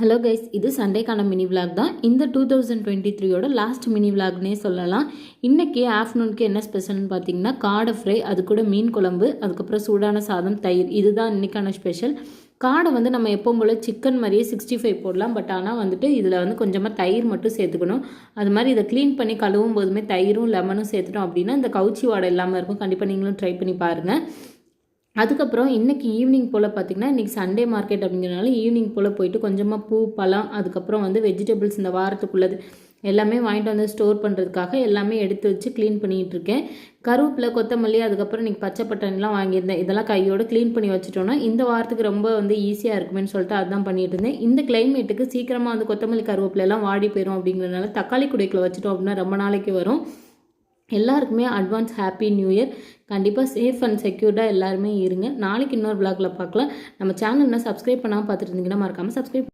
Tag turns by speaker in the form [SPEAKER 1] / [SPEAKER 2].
[SPEAKER 1] Hello guys, இது சண்டேக்கான mini vlog தான். இந்த 2023யோட லாஸ்ட் மினி விளாக்னே சொல்லலாம். இன்றைக்கி ஆஃப்டர்நூனுக்கு என்ன ஸ்பெஷல்னு பார்த்தீங்கன்னா காடை ஃப்ரை, அது கூட மீன் குழம்பு, அதுக்கப்புறம் சூடான சாதம், தயிர். இதுதான் இன்றைக்கான ஸ்பெஷல். காடை நம்ம எப்பவும் போல் சிக்கன் மாதிரியே 65 போடலாம். பட் ஆனால் இதில் கொஞ்சமாக தயிர் மட்டும் சேர்த்துக்கணும். அது மாதிரி இதை க்ளீன் பண்ணி கழுவும் போதுமே தயிரும் லெமனும் சேர்த்துட்டோம் அப்படின்னா இந்த கவுச்சி வாடை இல்லாமல் இருக்கும். கண்டிப்பாக நீங்களும் ட்ரை பண்ணி பாருங்கள். அதுக்கப்புறம் இன்றைக்கி ஈவினிங் போல் பார்த்திங்கன்னா இன்றைக்கி சண்டே மார்க்கெட் அப்படிங்கிறனால ஈவினிங் போல் போயிட்டு கொஞ்சமாக பூ, பழம், அதுக்கப்புறம் வெஜிடபிள்ஸ் இந்த வாரத்துக்குள்ளது எல்லாமே வாங்கிட்டு ஸ்டோர் பண்ணுறதுக்காக எல்லாமே எடுத்து வச்சு க்ளீன் பண்ணிகிட்டு இருக்கேன். கருவேப்பிலை, கொத்தமல்லி, அதுக்கப்புறம் இன்றைக்கி பச்சை பட்டாணிலாம் வாங்கியிருந்தேன். இதெல்லாம் கையோடு க்ளீன் பண்ணி வச்சுட்டோன்னா இந்த வாரத்துக்கு ரொம்ப ஈஸியாக இருக்குமேன்னு சொல்லிட்டு அதுதான் பண்ணிகிட்டு இருந்தேன். இந்த கிளைமேட்டுக்கு சீக்கிரமாக கொத்தமல்லி, கருவேப்பிலைலாம் வாடி போயிடும் அப்படிங்கிறதுனால தக்காளி குடைக்குள்ள வச்சுட்டோம் அப்படின்னா ரொம்ப நாளைக்கு வரும். எல்லாருக்குமே அட்வான்ஸ் ஹாப்பி நியூ இயர். கண்டிப்பாக சேஃப் அண்ட் செக்யூர்டாக எல்லாருமே இருங்க. நாளைக்கு இன்னொரு விளாகில் பார்க்கலாம். நம்ம சேனல் இன்னும் சப்ஸ்கிரைப் பண்ணாமல் பார்த்துட்டு இருந்தீங்கன்னா மறக்காமல் சப்ஸ்கிரைப்